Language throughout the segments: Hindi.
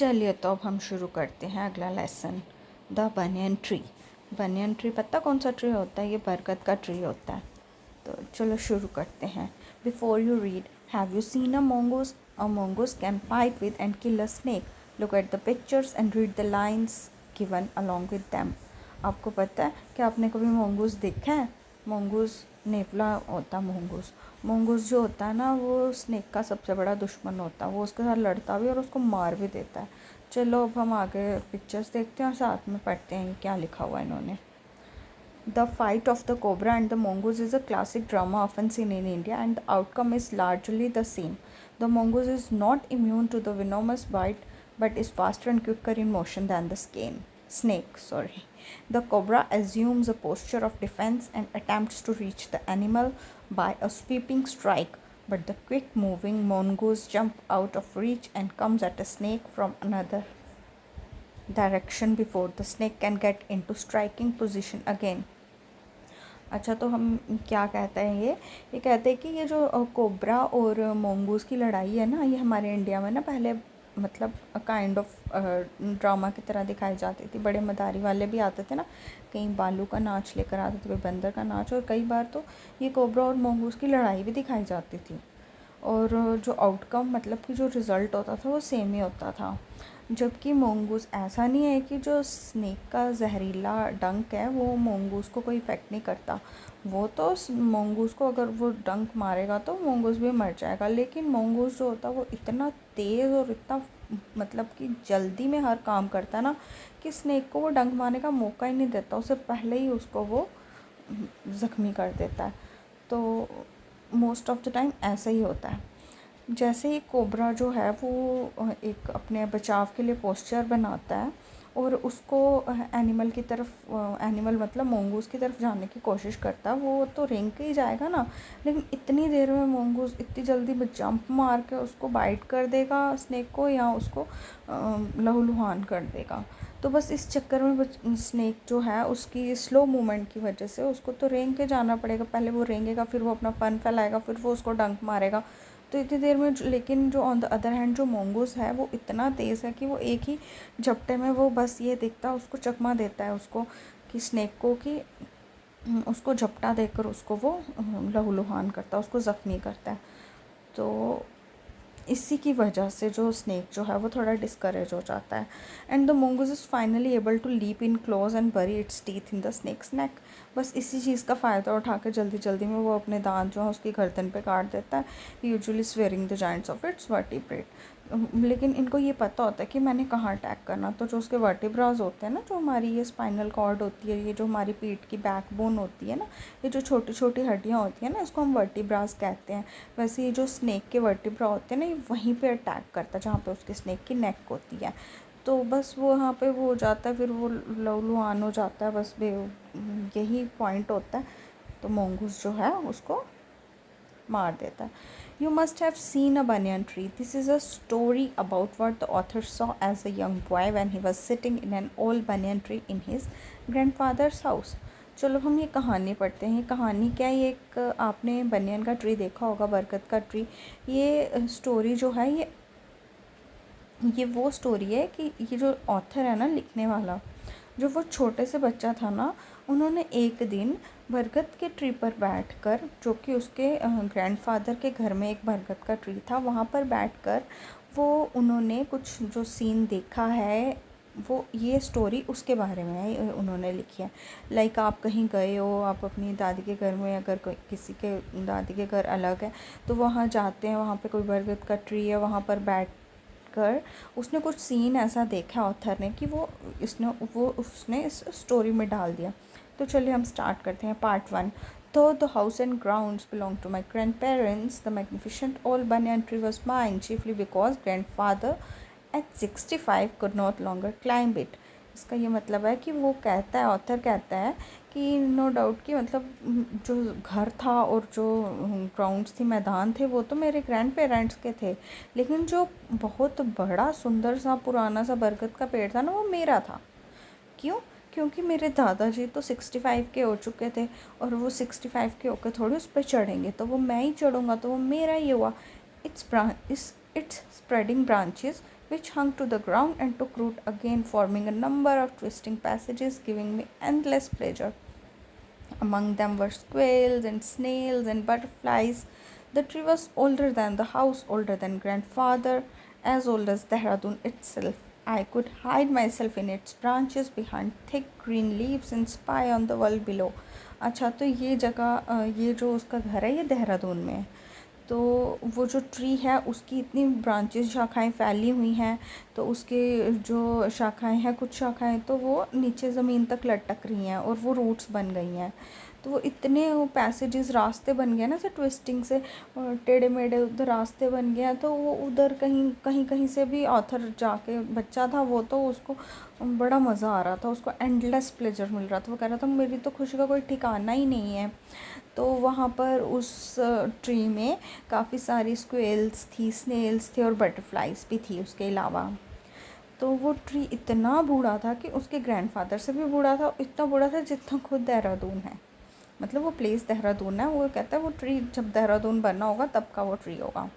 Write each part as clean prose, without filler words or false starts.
चलिए तो अब हम शुरू करते हैं अगला lesson, the banyan tree. Banyan tree पता कौन सा ट्री होता है? ये बरगद का ट्री होता है। तो चलो शुरू करते हैं। Before you read, have you seen a mongoose? A mongoose can fight with and kill a snake. Look at the pictures and read the lines given along with them. आपको पता है कि आपने कभी mongoose देखा है? mongoose नेवला होता है। mongoose जो होता है ना, वो स्नेक का सबसे बड़ा दुश्मन होता है। वो उसके साथ लड़ता भी और उसको मार भी देता है। चलो अब हम आगे पिक्चर्स देखते हैं और साथ में पढ़ते हैं क्या लिखा हुआ है इन्होंने। The fight of the cobra and the mongoose is a classic drama often seen in India, and the outcome is largely the same. The mongoose is not immune to the venomous bite but is faster and quicker in motion than the snake. The cobra assumes a posture of defense and attempts to reach the animal by a sweeping strike, but the quick moving mongoose jumps out of reach and comes at a snake from another direction before the snake can get into striking position again. अच्छा, तो हम क्या कहते हैं ये कहते हैं कि ये जो कोबरा और मोंगूस की लड़ाई है ना, ये हमारे इंडिया में ना पहले मतलब काइंड ऑफ ड्रामा की तरह दिखाई जाती थी। बड़े मदारी वाले भी आते थे ना, कहीं बालू का नाच लेकर आते थे, कोई बंदर का नाच, और कई बार तो ये कोबरा और मोंगूस की लड़ाई भी दिखाई जाती थी। और जो आउटकम मतलब कि जो रिज़ल्ट होता था वो सेम ही होता था। जबकि मोंगूस ऐसा नहीं है कि जो स्नेक का जहरीला डंक है वो मोंगूस को कोई इफ़ेक्ट नहीं करता। वो तो मोंगूस को अगर वो डंक मारेगा तो मोंगूस भी मर जाएगा। लेकिन मोंगूस जो होता है वो इतना तेज़ और इतना मतलब कि जल्दी में हर काम करता है ना, कि स्नेक को वो डंक मारने का मौका ही नहीं देता, उससे पहले ही उसको वो ज़ख्मी कर देता है। तो मोस्ट ऑफ द टाइम ऐसा ही होता है। जैसे ही कोबरा जो है वो एक अपने बचाव के लिए पोस्चर बनाता है और उसको एनिमल की तरफ एनिमल मतलब मोंगूस की तरफ जाने की कोशिश करता है। वो तो रेंग के ही जाएगा ना, लेकिन इतनी देर में मोंगूस इतनी जल्दी में जंप मार के उसको बाइट कर देगा स्नेक को, या उसको लहूलुहान कर देगा। तो बस इस चक्कर में स्नेक जो है उसकी स्लो मूवमेंट की वजह से उसको तो रेंग के जाना पड़ेगा। पहले वो रेंगेगा, फिर वो अपना फन फैलाएगा, फिर वो उसको डंक मारेगा। तो इतनी देर में लेकिन जो ऑन द अदर हैंड जो मोंगूस है वो इतना तेज़ है कि वो एक ही झपटे में वो बस ये दिखता है उसको चकमा देता है उसको, कि स्नेक को, कि उसको झपटा देकर उसको वो लहूलुहान करता है, उसको ज़ख्मी करता है। तो इसी की वजह से जो स्नेक जो है वो थोड़ा डिस्करेज हो जाता है। And the mongoose is finally able to leap in close and bury its teeth in the snake's neck. बस इसी चीज़ का फ़ायदा उठा के जल्दी जल्दी में वो अपने दांत जो है उसकी गर्दन पे काट देता है, usually swearing the joints of its vertebrate. लेकिन इनको ये पता होता है कि मैंने कहाँ अटैक करना। तो जो उसके वर्टिब्राज होते हैं ना, जो हमारी ये स्पाइनल कॉर्ड होती है, ये जो हमारी पीठ की बैकबोन होती है ना, ये जो छोटी छोटी हड्डियाँ होती हैं ना, इसको हम वर्टिब्राज कहते हैं। वैसे ये जो स्नेक के वर्टिब्रा होते हैं ना, ये वहीं पे अटैक करता है जहाँ पे उसके स्नेक की नेक होती है। तो बस वो वहाँ पे वो हो जाता है, फिर वो लहूलुहान हो जाता है। बस यही पॉइंट होता है। तो मोंगूस जो है उसको मार देता है। You must have seen a banyan tree. This is a story about what the author saw as a young boy when he was sitting in an old banyan tree in his grandfather's house. चलो हम ये कहानी पढ़ते हैं। ये कहानी क्या है? ये एक आपने बनियन का ट्री देखा होगा, बरगद का ट्री। ये स्टोरी जो है ये वो स्टोरी है कि ये जो ऑथर है ना, लिखने वाला, जो वो छोटे से बच्चा था ना, उन्होंने एक दिन बरगद के ट्री पर बैठकर, जो कि उसके ग्रैंडफादर के घर में एक बरगद का ट्री था, वहाँ पर बैठकर वो उन्होंने कुछ जो सीन देखा है, वो ये स्टोरी उसके बारे में है, उन्होंने लिखी है। लाइक आप कहीं गए हो, आप अपनी दादी के घर में, अगर कोई किसी के दादी के घर अलग है तो वहाँ जाते हैं, वहाँ पे कोई बरगद का ट्री है, वहाँ पर बैठ कर उसने कुछ सीन ऐसा देखा ऑथर ने कि उसने इस स्टोरी में डाल दिया। तो चलिए हम स्टार्ट करते हैं। Part 1। Though the house and grounds belonged to my grandparents, the magnificent old banyan tree was mine, chiefly because grandfather at 65 could not longer climb it. इसका ये मतलब है कि वो कहता है, ऑथर कहता है कि नो डाउट कि मतलब जो घर था और जो ग्राउंड्स थी, मैदान थे, वो तो मेरे ग्रैंड पेरेंट्स के थे, लेकिन जो बहुत बड़ा सुंदर सा पुराना सा बरगद का पेड़ था ना, वो मेरा था। क्यों? क्योंकि मेरे दादाजी तो 65 के हो चुके थे और वो 65 के होकर थोड़ी उस पर चढ़ेंगे, तो वो मैं ही चढ़ूँगा, तो वो मेरा ही हुआ। It's spreading branches which hung to the ground and took root again, forming a number of twisting passages, giving me endless pleasure. Among them were squirrels and snails and butterflies. The tree was older than the house, older than grandfather, as old as Dehradun itself. I could hide myself in its branches behind thick green leaves and spy on the world below. अच्छा, तो ये जगह, ये जो उसका घर है, ये देहरादून में है। तो वो जो ट्री है उसकी इतनी ब्रांचेस, शाखाएं फैली हुई हैं, तो उसके जो शाखाएं हैं, कुछ शाखाएं तो वो नीचे ज़मीन तक लटक रही हैं और वो रूट्स बन गई हैं। तो वो इतने वो पैसेजेस, रास्ते बन गए ना, से ट्विस्टिंग से टेढ़े मेढ़े उधर रास्ते बन गए हैं। तो वो उधर कहीं कहीं कहीं से भी ऑथर जाके, बच्चा था वो, तो उसको बड़ा मज़ा आ रहा था, उसको एंडलेस प्लेजर मिल रहा था। वो कह रहा था मेरी तो खुशी का कोई ठिकाना ही नहीं है। तो वहाँ पर उस ट्री में काफ़ी सारी स्क्वेल्स थी, स्नेल्स थे और बटरफ्लाइज भी थी उसके अलावा। तो वो ट्री इतना बूढ़ा था कि उसके ग्रैंडफादर से भी बूढ़ा था, इतना बूढ़ा था जितना खुद देहरादून है। मतलब वो प्लेस देहरादून है, वो कहता है वो ट्री जब देहरादून बनना होगा तब का वो ट्री होगा।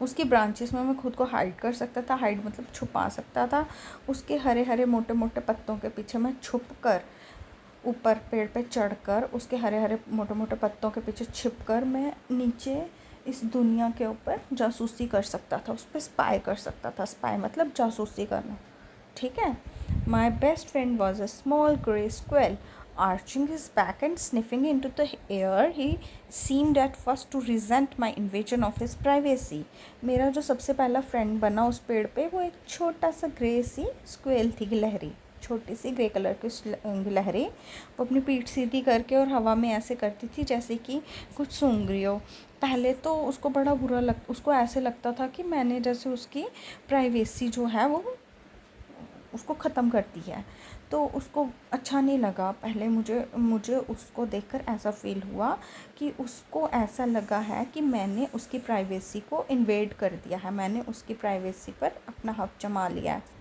उसकी ब्रांचेस में मैं खुद को हाइड कर सकता था, हाइड मतलब छुपा सकता था। उसके हरे हरे मोटे मोटे पत्तों के पीछे मैं छुप कर, ऊपर पेड़ पे चढ़कर, उसके हरे हरे मोटे मोटे पत्तों के पीछे छिप कर मैं नीचे इस दुनिया के ऊपर जासूसी कर सकता था, उस पर स्पाई कर सकता था। स्पाई मतलब जासूसी करना, ठीक है। My best friend was a small grey स्क्वेल. Arching his back and sniffing into the air, he seemed at first to resent my invasion of his privacy. मेरा जो सबसे पहला फ्रेंड बना उस पेड़ पे, वो एक छोटा सा ग्रे सी स्क्वेल थी, गिलहरी, छोटी सी ग्रे कलर की गिलहरी। वो अपनी पीठ सीधी करके और हवा में ऐसे करती थी जैसे कि कुछ सूंघ रही हो। पहले तो उसको बड़ा बुरा उसको ऐसे लगता था कि मैंने जैसे उसकी प्राइवेसी जो है वो उसको ख़त्म करती है, तो उसको अच्छा नहीं लगा। पहले मुझे उसको देखकर ऐसा फ़ील हुआ कि उसको ऐसा लगा है कि मैंने उसकी प्राइवेसी को इन्वेड कर दिया है, मैंने उसकी प्राइवेसी पर अपना हक जमा लिया है।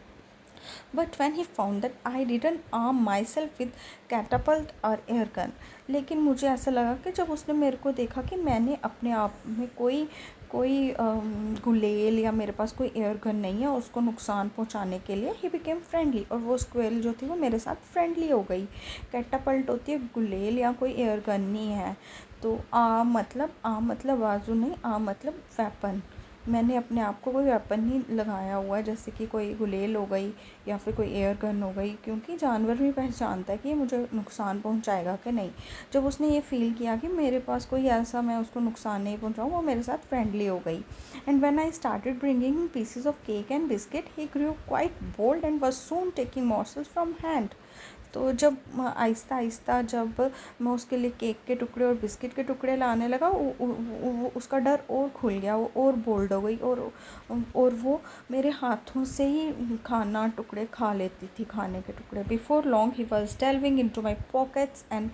But when he found that I didn't arm myself with catapult or air gun, लेकिन मुझे ऐसा लगा कि जब उसने मेरे को देखा कि मैंने अपने आप में कोई गुलेल या मेरे पास कोई एयर गन नहीं है उसको नुकसान पहुंचाने के लिए, ही बिकेम फ्रेंडली, और वो स्क्वेल जो थी वो मेरे साथ फ्रेंडली हो गई। कैटापल्ट होती है गुलेल या कोई एयर गन नहीं है। तो आ मतलब बाजू नहीं, आ मतलब वेपन। मैंने अपने आप को कोई वेपन नहीं लगाया हुआ है, जैसे कि कोई गुलेल हो गई या फिर कोई एयर गन हो गई, क्योंकि जानवर भी पहचानता है कि ये मुझे नुकसान पहुंचाएगा कि नहीं। जब उसने ये फ़ील किया कि मेरे पास कोई ऐसा, मैं उसको नुकसान नहीं पहुंचाऊँ, वो मेरे साथ फ्रेंडली हो गई। And when I started bringing pieces of cake and biscuit, he grew quite bold and was soon taking morsels from hand. तो जब आहिस्ता आहिस्ता जब मैं उसके लिए केक के टुकड़े और बिस्किट के टुकड़े लाने लगा, उसका डर और खुल गया, वो और बोल्ड हो गई, और वो मेरे हाथों से ही टुकड़े खा लेती थी, खाने के टुकड़े। Before long he was delving into my pockets and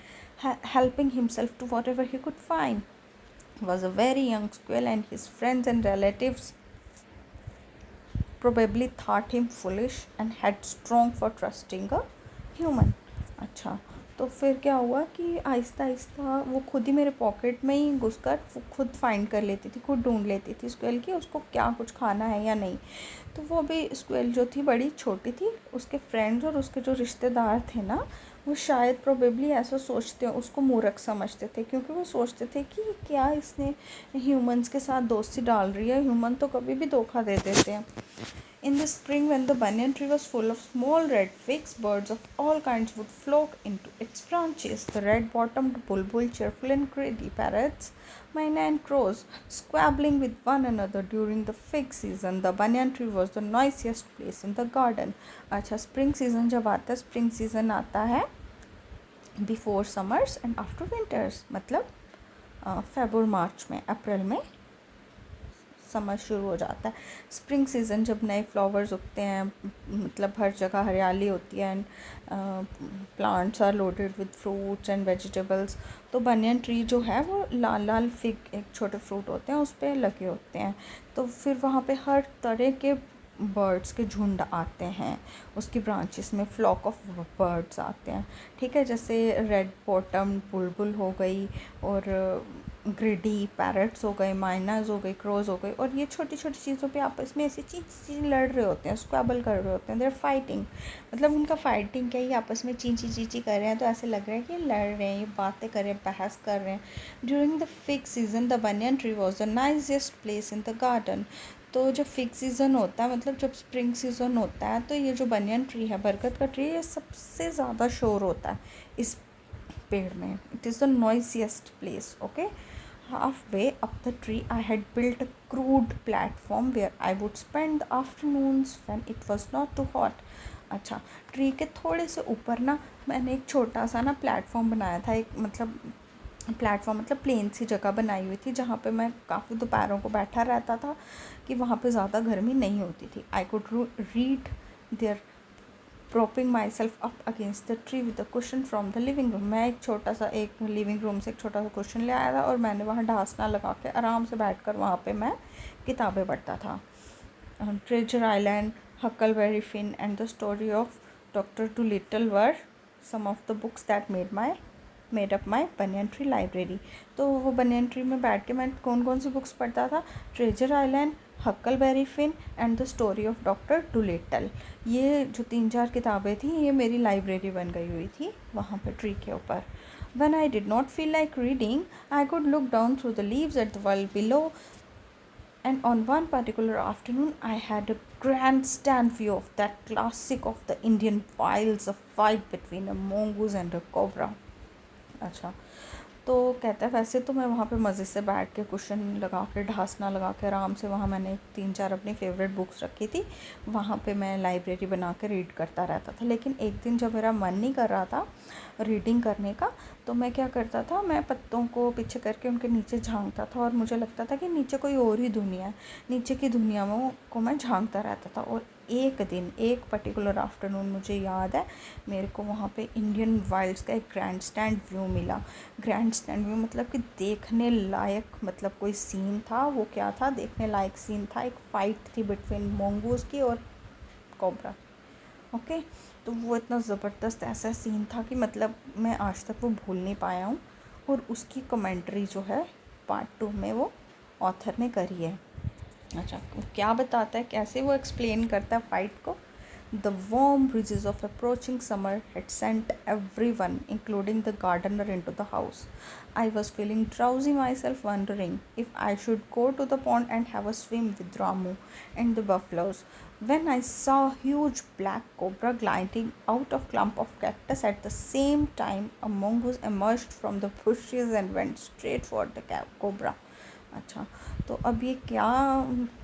helping himself to whatever he could find. He was a very young squirrel and his friends and relatives probably thought him foolish and headstrong for trusting a human. अच्छा, तो फिर क्या हुआ कि आहिस्ता आहिस्ता वो खुद ही मेरे पॉकेट में ही घुसकर वो खुद फाइंड कर लेती थी, खुद ढूंढ लेती थी स्क्वेल की उसको क्या कुछ खाना है या नहीं। तो वो भी स्क्वेल जो थी बड़ी छोटी थी, उसके फ्रेंड्स और उसके जो रिश्तेदार थे ना, वो शायद प्रोबेबली ऐसा सोचते, उसको मूर्ख समझते थे, क्योंकि वो सोचते थे कि क्या इसने ह्यूमंस के साथ दोस्ती डाल रही है, ह्यूमन तो कभी भी धोखा दे देते हैं। In the spring, when the banyan tree was full of small red figs, birds of all kinds would flock into its branches. The red-bottomed bulbul, cheerful and greedy, parrots, myna and crows, squabbling with one another during the fig season. The banyan tree was the noisiest place in the garden. अच्छा, spring season जब आता है, spring season आता है before summers and after winters, मतलब फेब और मार्च में, अप्रैल में समर शुरू हो जाता है। स्प्रिंग सीज़न जब नए फ्लावर्स उगते हैं, मतलब हर जगह हरियाली होती है and plants are loaded with fruits and vegetables. तो बनियन ट्री जो है वो लाल लाल फिग, एक छोटे फ्रूट होते हैं उस पर लगे होते हैं। तो फिर वहाँ पे हर तरह के बर्ड्स के झुंड आते हैं, उसकी ब्रांचेस में फ्लॉक ऑफ बर्ड्स आते हैं, ठीक है। जैसे रेड बॉटम बुलबुल हो गई, और ग्रिडी पैरट्स हो गए, माइनाज हो गए, क्रोज हो गए, और ये छोटी छोटी चीज़ों पे आपस में ऐसी चीज़ लड़ रहे होते हैं, स्क्वैबल कर रहे होते हैं, देर फाइटिंग, मतलब उनका फाइटिंग क्या, ये आपस में चींची कर रहे हैं, तो ऐसे लग रहा है कि लड़ रहे हैं, ये बातें कर रहे हैं, बहस कर रहे हैं. During the fig season the banyan tree was the nicest place in the garden. तो जब फिग सीज़न होता है, मतलब जब स्प्रिंग सीज़न होता है, तो ये जो बनियन ट्री है, बरगद का ट्री, ये सबसे ज़्यादा शोर होता है इस पेड़ में. It is the noisiest place. Okay. Halfway up the tree, I had built a crude platform where I would spend the afternoons when it was not too hot. अच्छा, ट्री के थोड़े से ऊपर ना मैंने एक छोटा सा ना प्लेटफॉर्म बनाया था, एक मतलब प्लेटफॉर्म मतलब प्लेन सी जगह बनाई हुई थी, जहाँ पे मैं काफ़ी दोपहरों को बैठा रहता था कि वहाँ पे ज़्यादा गर्मी नहीं होती थी. I could read there propping myself up against the tree with a cushion from the living room. मैं एक लिविंग रूम से एक छोटा सा क्वेश्चन ले आया था, और मैंने वहाँ ढासना लगा के आराम से बैठकर वहाँ पे मैं किताबें पढ़ता था. Treasure Island, Huckleberry Finn and the story of Doctor Dolittle were some of the books that made up my banyan tree library. तो वो बनियन ट्री में बैठ के मैं कौन सी बुक्स पढ़ता था? Treasure Island, Huckleberry Finn and the story of Doctor Dolittle. ये जो 3-4 किताबें थी, ये मेरी लाइब्रेरी बन गई हुई थी वहाँ पे ट्री के ऊपर. When I did not feel like reading, I could look down through the leaves at the world below. And on one particular afternoon, I had a grandstand view of that classic of the Indian wilds, a fight between a mongoose and a cobra. अच्छा, तो कहता है वैसे तो मैं वहाँ पे मज़े से बैठ के कुशन लगा के ढासना लगा के आराम से, वहाँ मैंने 3-4 अपनी फेवरेट बुक्स रखी थी, वहाँ पे मैं लाइब्रेरी बना के रीड करता रहता था. लेकिन एक दिन जब मेरा मन नहीं कर रहा था रीडिंग करने का, तो मैं क्या करता था, मैं पत्तों को पीछे करके उनके नीचे झांकता था, और मुझे लगता था कि नीचे कोई और ही दुनिया है, नीचे की दुनिया में को मैं झांकता रहता था. और एक दिन, एक पर्टिकुलर आफ्टरनून मुझे याद है, मेरे को वहाँ पे इंडियन वाइल्ड्स का एक ग्रैंड स्टैंड व्यू मिला. ग्रैंड स्टैंड व्यू मतलब कि देखने लायक, मतलब कोई सीन था. वो क्या था? देखने लायक सीन था. एक फ़ाइट थी बिटवीन मोंगूज़ की और कोबरा. ओके. तो वो इतना ज़बरदस्त ऐसा सीन था कि मतलब मैं आज तक वो भूल नहीं पाया हूँ. और उसकी कमेंट्री जो है पार्ट 2 में वो ऑथर ने करी है. अच्छा, क्या बताता है, कैसे वो एक्सप्लेन करता है फाइट को? The warm breezes of approaching summer had sent everyone, including the gardener, into the house. I was feeling drowsy myself, wondering if I should go to the pond and have a swim with Ramu and the buffaloes, when I saw a huge black cobra gliding out of clump of cactus. At the same time, a mongoose emerged from the bushes and went straight for the cobra. अच्छा, तो अब ये क्या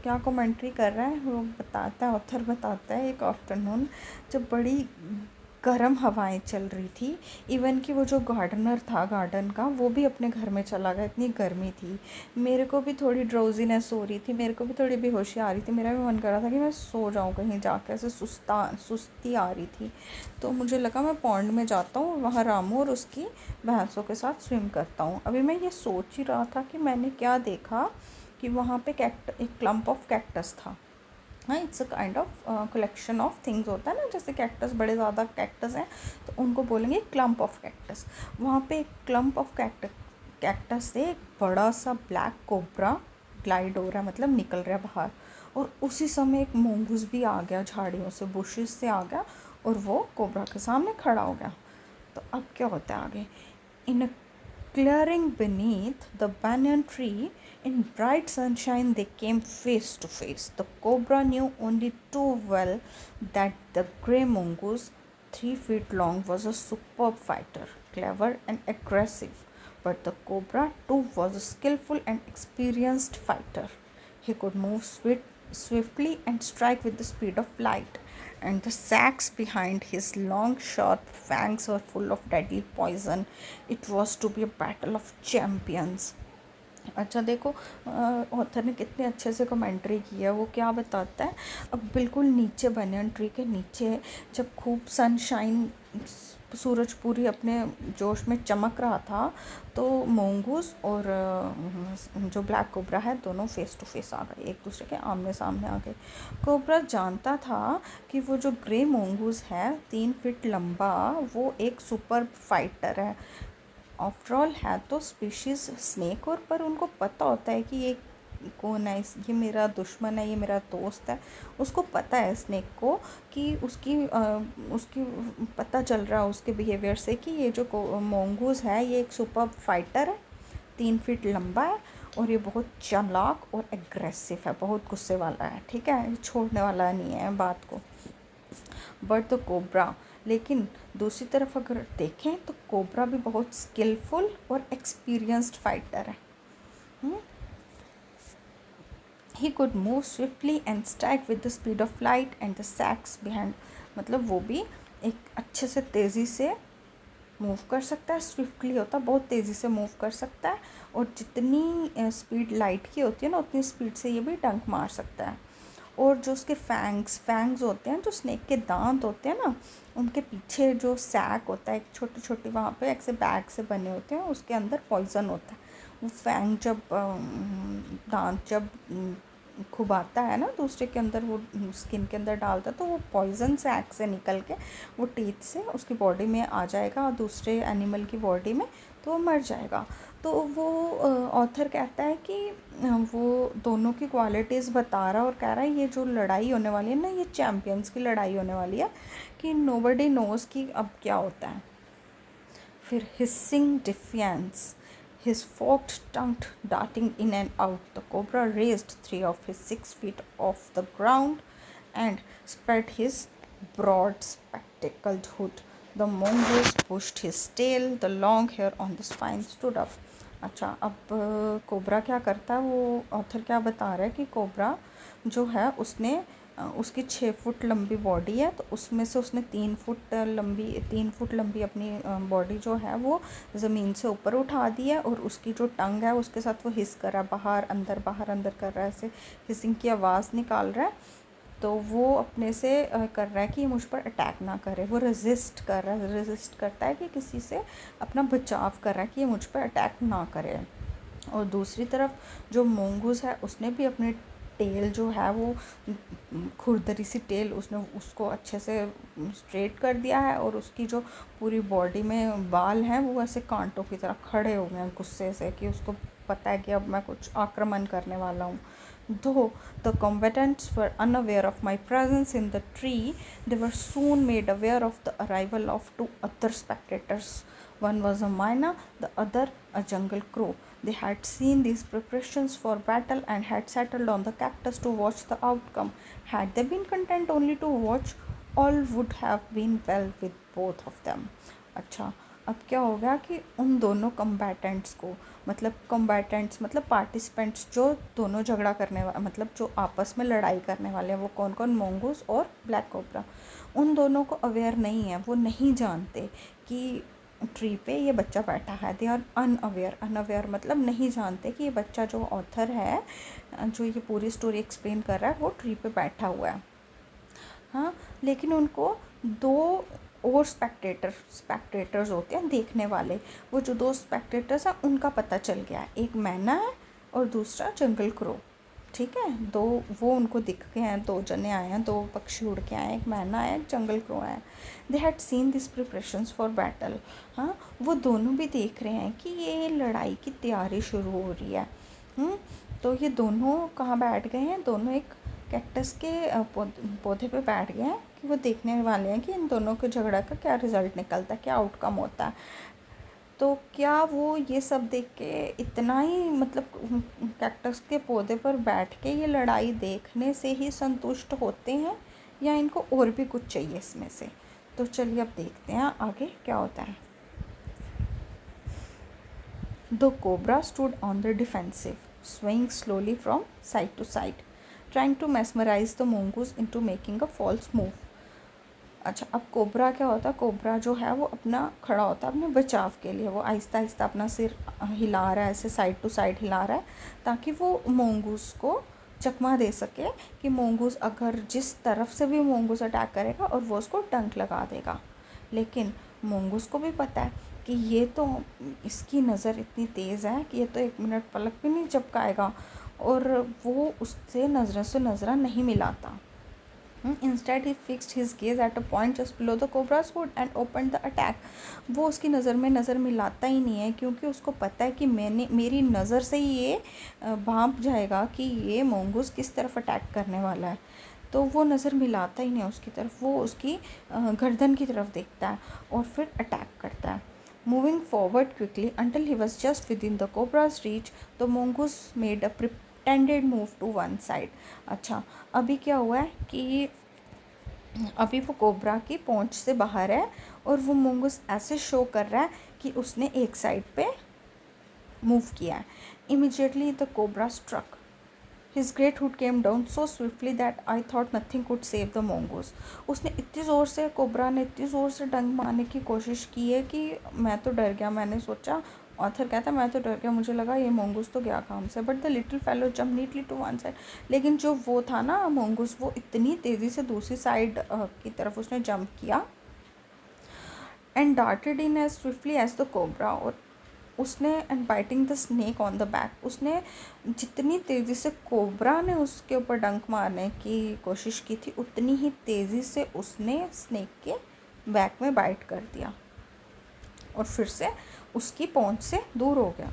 क्या कमेंट्री कर रहा है? वो बताता है, ऑथर बताता है, एक आफ्टरनून जब बड़ी गर्म हवाएं चल रही थी, इवन कि वो जो गार्डनर था गार्डन का, वो भी अपने घर में चला गया, इतनी गर्मी थी. मेरे को भी थोड़ी ड्रोजीनेस हो रही थी, मेरे को भी थोड़ी बेहोशी आ रही थी, मेरा भी मन कर रहा था कि मैं सो जाऊँ कहीं जाकर, ऐसे सुस्ती आ रही थी. तो मुझे लगा मैं पॉन्ड में जाता हूँ, वहाँ रामू और उसकी भैंसों के साथ स्विम करता हूँ. अभी मैं ये सोच ही रहा था कि मैंने क्या देखा कि वहाँ पे एक क्लम्प ऑफ कैक्टस था. हाँ, it's a kind of collection of things होता है ना, जैसे कैक्टस, बड़े ज़्यादा कैक्टस हैं तो उनको बोलेंगे क्लम्प ऑफ कैक्टस. वहाँ पे एक क्लम्प ऑफ कैक्टस से एक बड़ा सा ब्लैक कोबरा ग्लाइड हो रहा है, मतलब निकल रहा है बाहर. और उसी समय एक मोंगूस भी आ गया, झाड़ियों से, बुशेस से आ गया, और वो कोबरा के सामने खड़ा हो गया. तो अब क्या होता है आगे? इन अ clearing beneath the banyan tree, in bright sunshine, they came face to face. The cobra knew only too well that the grey mongoose, 3 feet long, was a superb fighter, clever and aggressive. But the cobra too was a skillful and experienced fighter. He could move swiftly and strike with the speed of light, and the sacs behind his long sharp fangs were full of deadly poison. It was to be a battle of champions. अच्छा, देखो ऑथर ने कितने अच्छे से कमेंट्री की है. वो क्या बताता है, अब बिल्कुल नीचे बनियन ट्री के नीचे जब खूब सनशाइन, सूरज पूरी अपने जोश में चमक रहा था, तो मोंगूस और जो ब्लैक कोबरा है, दोनों फेस टू फेस आ गए, एक दूसरे के आमने सामने आ गए. कोबरा जानता था कि वो जो ग्रे मोंगूस है, 3 फीट लंबा, वो एक सुपर फाइटर है, आफ्टर ऑल है तो स्पीशीज़ स्नेक, और पर उनको पता होता है कि ये कौन है, ये मेरा दुश्मन है, ये मेरा दोस्त है। उसको पता है स्नेक को कि उसकी पता चल रहा है उसके बिहेवियर से कि ये जो मोंगूज़ है ये एक सुपर फाइटर है, 3 फीट लंबा है और ये बहुत चालाक और एग्रेसिव है, बहुत गुस्से वाला है, ठीक है, ये छोड़ने वाला नहीं है बात को। बट द कोबरा, लेकिन दूसरी तरफ अगर देखें तो कोबरा भी बहुत स्किलफुल और एक्सपीरियंस्ड फाइटर है। He could move swiftly and strike with the speed of light and the sacks behind, मतलब वो भी एक अच्छे से तेज़ी से मूव कर सकता है। स्विफ्टली होता है बहुत तेज़ी से मूव कर सकता है, और जितनी स्पीड लाइट की होती है ना उतनी स्पीड से ये भी डंक मार सकता है। और जो उसके फैंग्स होते हैं, जो स्नेक के दांत होते हैं ना, उनके पीछे जो सैक होता है एक छोटी छोटी, वहाँ पे ऐसे बैग से बने होते हैं, उसके अंदर पॉइज़न होता है। वो फैंग जब दांत जब खुबाता है ना दूसरे के अंदर, वो स्किन के अंदर डालता है, तो वो पॉइज़न सैक से निकल के वो टीथ से उसकी बॉडी में आ जाएगा और दूसरे एनिमल की बॉडी में, तो वो मर जाएगा। तो वो ऑथर कहता है कि वो दोनों की क्वालिटीज़ बता रहा है और कह रहा है ये जो लड़ाई होने वाली है ना, ये चैम्पियंस की लड़ाई होने वाली है कि नोबडी नोज़ कि अब क्या होता है। फिर hissing डिफियंस, his forked tongue darting in and out, the cobra raised 3 of his 6 feet off the ground and spread his broad spectacled hood. The mongoose pushed his tail, the long hair on the spine stood up. अच्छा, अब कोबरा क्या करता है, वो ऑथर क्या बता रहा है कि कोबरा जो है उसने उसकी 6 फुट लंबी बॉडी है, तो उसमें से उसने 3 फुट लंबी अपनी बॉडी जो है वो ज़मीन से ऊपर उठा दी है, और उसकी जो टंग है उसके साथ वो हिस कर रहा है, बाहर अंदर कर रहा है, ऐसे हिसिंग की आवाज़ निकाल रहा है। तो वो अपने से कर रहा है कि मुझ पर अटैक ना करे, वो रेजिस्ट करता है कि किसी से अपना बचाव कर रहा है कि ये मुझ पर अटैक ना करे। और दूसरी तरफ जो मोंगूज़ है उसने भी अपने टेल जो है वो खुरदरी सी टेल उसने उसको अच्छे से स्ट्रेट कर दिया है, और उसकी जो पूरी बॉडी में बाल हैं वो ऐसे कांटों की तरह खड़े हो गए हैं गुस्से से, कि उसको पता है कि अब मैं कुछ आक्रमण करने वाला हूँ। Though the combatants were unaware of my presence in the tree, they were soon made aware of the arrival of 2 other spectators. One was a myna, the other a jungle crow. They had seen these preparations for battle and had settled on the cactus to watch the outcome. Had they been content only to watch, all would have been well with both of them. अच्छा, अब क्या हो गया कि उन दोनों कम्बैटेंट्स को, मतलब पार्टिसिपेंट्स जो दोनों झगड़ा करने वाले, मतलब जो आपस में लड़ाई करने वाले हैं, वो कौन कौन, मोंगूस और ब्लैक कोबरा, उन दोनों को अवेयर नहीं है, वो नहीं जानते कि ट्री पे ये बच्चा बैठा है। दे आर अनअवेयर मतलब नहीं जानते कि ये बच्चा जो ऑथर है, जो ये पूरी स्टोरी एक्सप्लेन कर रहा है, वो ट्री पे बैठा हुआ है। हाँ, लेकिन उनको 2 और स्पेक्टेटर्स होते हैं देखने वाले, वो जो 2 स्पेक्टेटर्स हैं उनका पता चल गया, एक मैना है और दूसरा जंगल क्रो, ठीक है। 2 वो उनको दिख गए हैं, 2 जने आए हैं, 2 पक्षी उड़ के आए हैं, एक मैना है, एक जंगल क्रो है। They had seen this preparations for battle. हाँ, वो दोनों भी देख रहे हैं कि ये लड़ाई की तैयारी शुरू हो रही है। तो ये दोनों कहाँ बैठ गए हैं, दोनों एक कैक्टस के पौधे पे बैठ गए हैं कि वो देखने वाले हैं कि इन दोनों के झगड़ा का क्या रिज़ल्ट निकलता है, क्या आउटकम होता है। तो क्या वो ये सब देख के इतना ही, मतलब कैक्टस के पौधे पर बैठ के ये लड़ाई देखने से ही संतुष्ट होते हैं, या इनको और भी कुछ चाहिए इसमें से। तो चलिए अब देखते हैं आगे क्या होता है। The cobra stood on the defensive, swaying slowly from side to side, trying to mesmerize the mongoose into making a false move. अच्छा, अब कोबरा क्या होता है, कोबरा जो है वो अपना खड़ा होता है अपने बचाव के लिए, वो आहिस्ता आहिस्ता अपना सिर हिला रहा है, ऐसे साइड टू साइड हिला रहा है, ताकि वो मोंगूस को चकमा दे सके कि मोंगूस अगर जिस तरफ से भी मोंगूस अटैक करेगा और वो उसको डंक लगा देगा। लेकिन मोंगूस को भी पता है कि ये तो, इसकी नज़र इतनी तेज़ है कि ये तो 1 मिनट पलक भी नहीं झपकाएगा, और वो उससे नज़र से नज़रा नहीं मिलाता। Instead he fixed his gaze at a point just below the cobra's hood and opened the attack. वो उसकी नज़र में नज़र मिलाता ही नहीं है, क्योंकि उसको पता है कि मेरी नज़र से ही ये भांप जाएगा कि ये मोंगूस किस तरफ अटैक करने वाला है। तो वो नज़र मिलाता ही नहीं उसकी तरफ, वो उसकी गर्दन की तरफ देखता है और फिर अटैक करता है। Moving forward quickly until he was just within the cobra's reach, the mongoose made a tended move to one side. अच्छा, अभी क्या हुआ है कि अभी वो कोबरा की पहुंच से बाहर है और वो मोंगूस ऐसे शो कर रहा है कि उसने एक साइड पे मूव किया है। Immediately the cobra struck his great hood came down so swiftly that I thought nothing could save the mongoose. उसने इतनी ज़ोर से, कोबरा ने इतनी ज़ोर से डंक मारने की कोशिश की है कि मैं तो डर गया। मैंने सोचा, ऑथर कहता है, मैं तो डर गया, मुझे लगा ये मोंगूस तो गया काम से। But the little fellow jump neatly to one side. लेकिन जो वो था ना मोंगूस, वो इतनी तेज़ी से दूसरी साइड की तरफ उसने जंप किया and darted in as swiftly as the cobra. और उसने and biting the snake on the back, उसने जितनी तेज़ी से कोबरा ने उसके ऊपर डंक मारने की कोशिश की थी, उतनी ही तेज़ी से उसने स्नेक के बैक में बाइट कर दिया और फिर से उसकी पहुंच से दूर हो गया।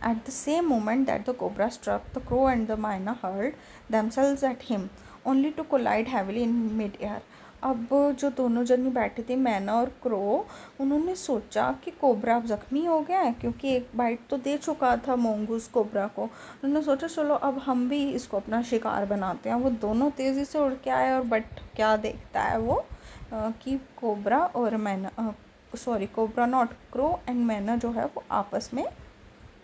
At the same moment that the cobra struck, the crow and the myna hurled themselves at him, only to collide heavily in mid-air. अब जो दोनों जनी बैठे थे, मैना और क्रो, उन्होंने सोचा कि कोबरा अब ज़ख्मी हो गया है, क्योंकि एक बाइट तो दे चुका था मोंगूस कोबरा को। उन्होंने सोचा चलो अब हम भी इसको अपना शिकार बनाते हैं। वो दोनों तेज़ी से उड़ के आए और बट क्या देखता है वो कि कोबरा और मैना, कोबरा नॉट, क्रो एंड मैना जो है वो आपस में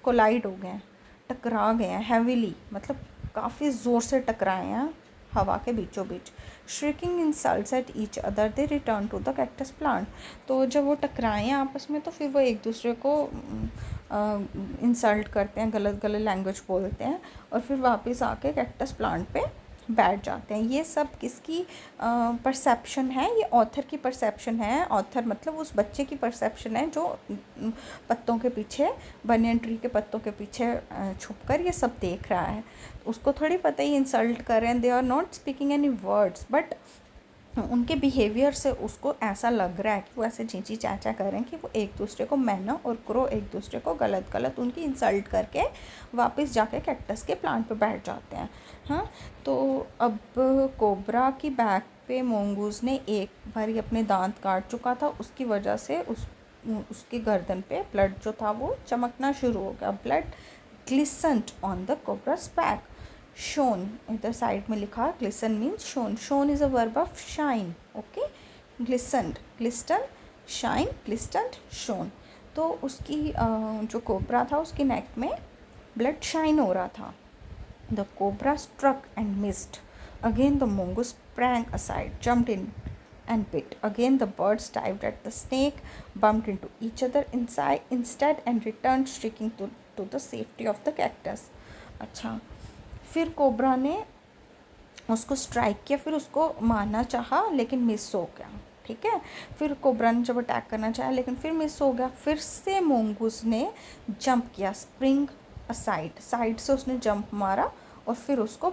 कोलाइड हो गए हैं, टकरा गए हैं हैवीली, मतलब काफ़ी ज़ोर से टकराए हैं हवा के बीचों बीच। Shrieking insults at each other they return to the cactus plant. तो जब वो टकराए हैं आपस में तो फिर वो एक दूसरे को इंसल्ट करते हैं, गलत गलत लैंग्वेज बोलते हैं और फिर वापस आके कैक्टस प्लांट पे बैठ जाते हैं। ये सब किसकी परसेप्शन है? ये ऑथर की परसेप्शन है। ऑथर मतलब उस बच्चे की परसेप्शन है जो पत्तों के पीछे, बनियन ट्री के पत्तों के पीछे छुपकर ये सब देख रहा है। उसको थोड़ी पता ही इंसल्ट कर रहे हैं, they are not speaking any words, but उनके बिहेवियर से उसको ऐसा लग रहा है कि वो ऐसे चींची चाचा कर रहे हैं कि वो एक दूसरे को, मैना और क्रो एक दूसरे को गलत गलत उनकी इंसल्ट करके वापस जाके कैक्टस के प्लांट पे बैठ जाते हैं। हाँ, तो अब कोबरा की बैक पे मोंगूज ने एक बारी अपने दांत काट चुका था, उसकी वजह से उसकी गर्दन पे ब्लड जो था वो चमकना शुरू हो गया। ब्लड ग्लिसन्ड ऑन द कोबरा's बैक। शोन इधर साइड में लिखा, glisten means shone. Shone is a verb of shine. Okay, glistened, glisten, shine, glistened, shone. तो उसकी जो कोबरा था उसकी नेक में ब्लड शाइन हो रहा था। The cobra struck and missed. Again the mongoose sprang aside, jumped in and bit. Again the birds dived at the snake, bumped into each other instead and returned shrieking to the safety of the cactus. अच्छा, फिर कोबरा ने उसको स्ट्राइक किया, फिर उसको मारना चाहा लेकिन मिस हो गया। ठीक है, फिर कोबरा ने जब अटैक करना चाहा लेकिन फिर मिस हो गया। फिर से मोंगूस ने जंप किया, स्प्रिंग असाइड, साइड से उसने जंप मारा और फिर उसको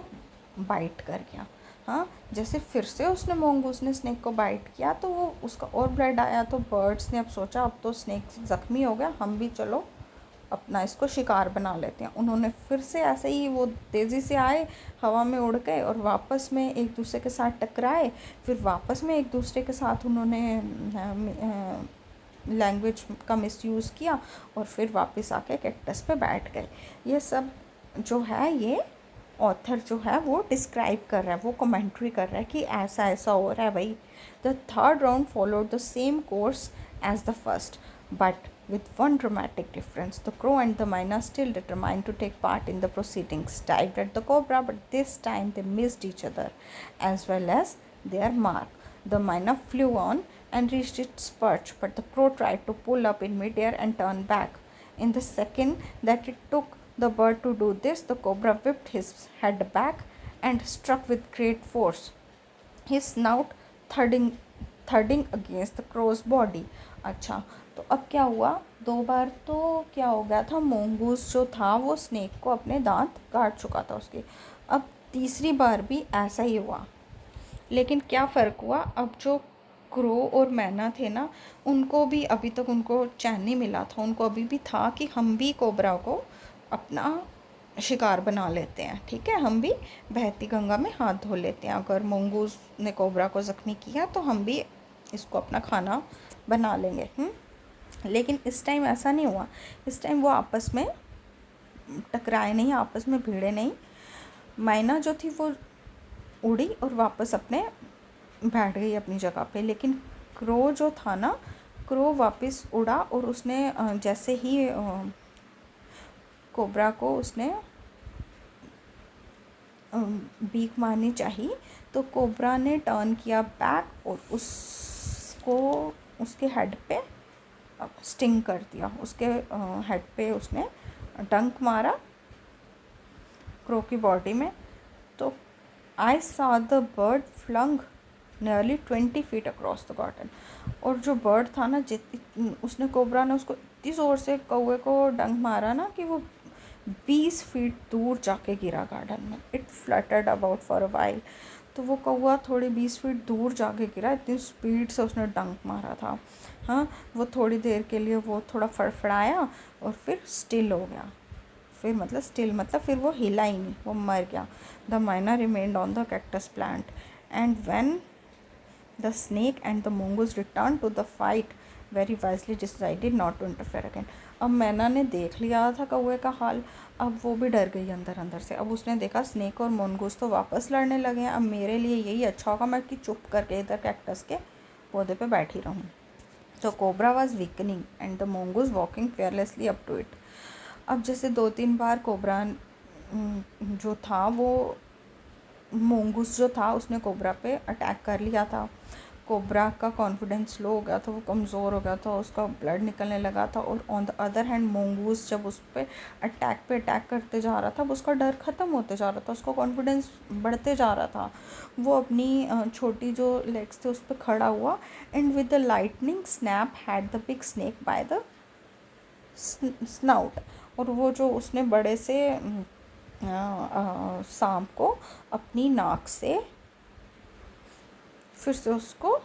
बाइट कर गया। हाँ, जैसे फिर से उसने मोंगूस ने स्नेक को बाइट किया तो वो उसका और ब्लड आया। तो बर्ड्स ने अब सोचा अब तो स्नेक ज़ख्मी हो गया, हम भी चलो अपना इसको शिकार बना लेते हैं। उन्होंने फिर से ऐसे ही वो तेज़ी से आए, हवा में उड़ गए और वापस में एक दूसरे के साथ टकराए। फिर वापस में एक दूसरे के साथ उन्होंने लैंग्वेज का मिसयूज़ किया और फिर वापस आके कैक्टस पे बैठ गए। ये सब जो है ये ऑथर जो है वो डिस्क्राइब कर रहा है, वो कमेंट्री कर रहा है कि ऐसा ऐसा हो रहा है भाई। The third round followed the same course as the first, but with one dramatic difference. The crow and the myna still determined to take part in the proceedings, dived at the cobra, but this time they missed each other as well as their mark. The myna flew on and reached its perch, but the crow tried to pull up in midair and turn back. In the second that it took the bird to do this, the cobra whipped his head back and struck with great force, his snout thudding against the crow's body. अच्छा, तो अब क्या हुआ, दो बार तो क्या हो गया था, मोंगूस जो था वो स्नेक को अपने दांत काट चुका था उसके। अब तीसरी बार भी ऐसा ही हुआ। लेकिन क्या फ़र्क हुआ, अब जो क्रो और मैना थे ना, उनको भी अभी तक उनको चैन नहीं मिला था। उनको अभी भी था कि हम भी कोबरा को अपना शिकार बना लेते हैं, ठीक है, हम भी बहती गंगा में हाथ धो लेते हैं। अगर मंगूस ने कोबरा को ज़ख्मी किया तो हम भी इसको अपना खाना बना लेंगे। लेकिन इस टाइम ऐसा नहीं हुआ। इस टाइम वो आपस में टकराए नहीं, आपस में भिड़े नहीं। मैना जो थी वो उड़ी और वापस अपने बैठ गई अपनी जगह पे। लेकिन क्रो जो था ना, क्रो वापस उड़ा और उसने जैसे ही कोबरा को उसने बीक मारनी चाहिए तो कोबरा ने टर्न किया बैक और उसको उसके हेड पे स्टिंग कर दिया। उसके हेड पे उसने डंक मारा क्रो की बॉडी में। तो I saw the bird flung nearly 20 feet across the garden. और जो बर्ड था ना, उसने कोबरा ने उसको इतनी ज़ोर से कौवे को डंक मारा ना कि वो 20 feet दूर जाके गिरा गार्डन में। It fluttered about for a while. तो वो कौवा थोड़ी 20 feet दूर जाके गिरा, इतनी स्पीड से उसने डंक मारा था। हाँ, वो थोड़ी देर के लिए वो थोड़ा फड़फड़ाया और फिर स्टिल हो गया। फिर वो हिला ही नहीं, वो मर गया। The myna remained on the cactus plant and when the snake and the mongoose return to the fight very wisely decided not to interfere again. अब मैना ने देख लिया था कौवे का हाल, अब वो भी डर गई अंदर अंदर से। अब उसने देखा स्नेक और mongoose तो वापस लड़ने लगे हैं, अब मेरे लिए यही अच्छा होगा मैं कि चुप करके इधर कैक्टस के पौधे पे बैठी रहूँ। तो cobra was weakening and the mongoose walking fearlessly up to it. अब जैसे 2-3 बार कोबरा जो था वो mongoose जो था उसने कोबरा पे अटैक कर लिया था। कोबरा का कॉन्फिडेंस लो हो गया था, वो कमज़ोर हो गया था, उसका ब्लड निकलने लगा था। और on the other hand mongoose जब उस पर अटैक करते जा रहा था, अब उसका डर ख़त्म होते जा रहा था, उसका कॉन्फिडेंस बढ़ते जा रहा था। वो अपनी छोटी जो लेग्स थे उस पर खड़ा हुआ and with the lightning snap had the big snake by the snout. और वो जो उसने बड़े से सांप को अपनी नाक से फिर से उसको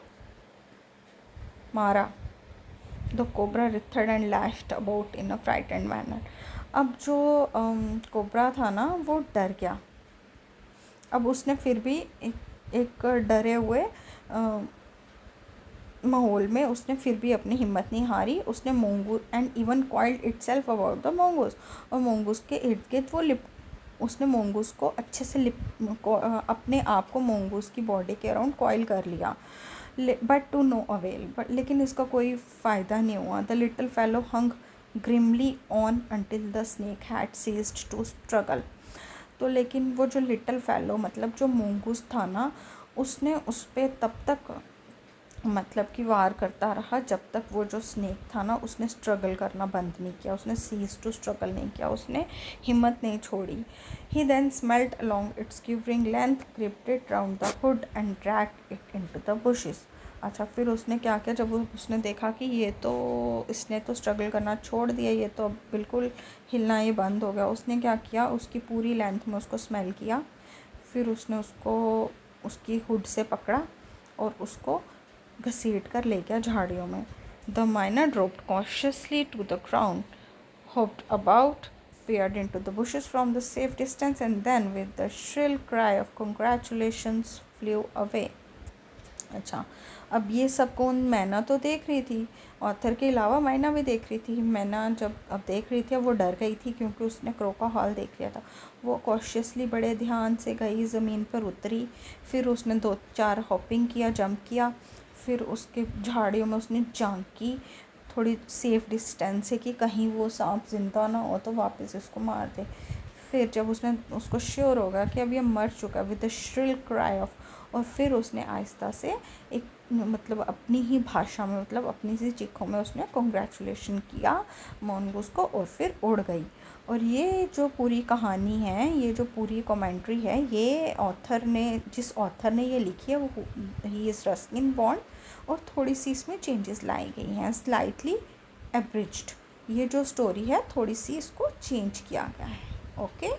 मारा। The cobra writhed and lashed about in a frightened manner. अब जो कोबरा था ना वो डर गया। अब उसने फिर भी एक डरे हुए माहौल में उसने फिर भी अपनी हिम्मत नहीं हारी। उसने mongoose and even coiled itself about the mongoose। और mongoose के इर्द गिर्द वो उसने mongoose को अच्छे से अपने आप को mongoose की बॉडी के अराउंड कॉइल कर लिया। बट टू नो अवेल, लेकिन इसका कोई फ़ायदा नहीं हुआ। The little fellow hung grimly on until the snake had ceased to struggle. तो लेकिन वो जो लिटिल फेलो मतलब जो mongoose था ना, उसने उस पर तब तक मतलब कि वार करता रहा जब तक वो जो स्नेक था ना उसने स्ट्रगल करना बंद नहीं किया, उसने सीज टू स्ट्रगल नहीं किया, उसने हिम्मत नहीं छोड़ी। He then smelt along its quivering length, gripped it round the hood and dragged it into the bushes. अच्छा, फिर उसने क्या किया, जब उसने देखा कि ये तो इसने तो स्ट्रगल करना छोड़ दिया, ये तो अब बिल्कुल हिलना ये बंद हो गया, उसने क्या किया, उसकी पूरी लेंथ में उसको स्मेल किया। फिर उसने उसको उसकी हुड से पकड़ा और उसको घसीट कर ले गया झाड़ियों में। The myna dropped cautiously to the ground, hopped about, peered into the bushes from the safe distance, and then with the shrill cry of congratulations flew away. अच्छा, अब ये सब कौन, मैना तो देख रही थी, ऑथर के अलावा मैना भी देख रही थी। मैना जब अब देख रही थी, अब वो डर गई थी क्योंकि उसने क्रो का हॉल देख लिया था। वो कॉशियसली बड़े ध्यान से गई, ज़मीन पर उतरी, फिर उसने 2-4 हॉपिंग किया, जंप किया, फिर उसके झाड़ियों में उसने झांकी, थोड़ी सेफ डिस्टेंस से कि कहीं वो सांप जिंदा ना हो तो वापस उसको मार दे। फिर जब उसको श्योर होगा कि अब ये मर चुका, with the shrill cry of, और फिर उसने आहिस्ता से एक मतलब अपनी ही भाषा में, मतलब अपनी सी चीखों में उसने कॉन्ग्रेचुलेशन किया mongoose को और फिर उड़ गई। और ये जो पूरी कहानी है, ये जो पूरी कमेंट्री है, ये जिस ऑथर ने ये लिखी है वो ही इज़ रस्किन बॉन्ड, और थोड़ी सी इसमें चेंजेस लाई गई हैं, स्लाइटली एब्रिज्ड। ये जो स्टोरी है थोड़ी सी इसको चेंज किया गया है। ओके।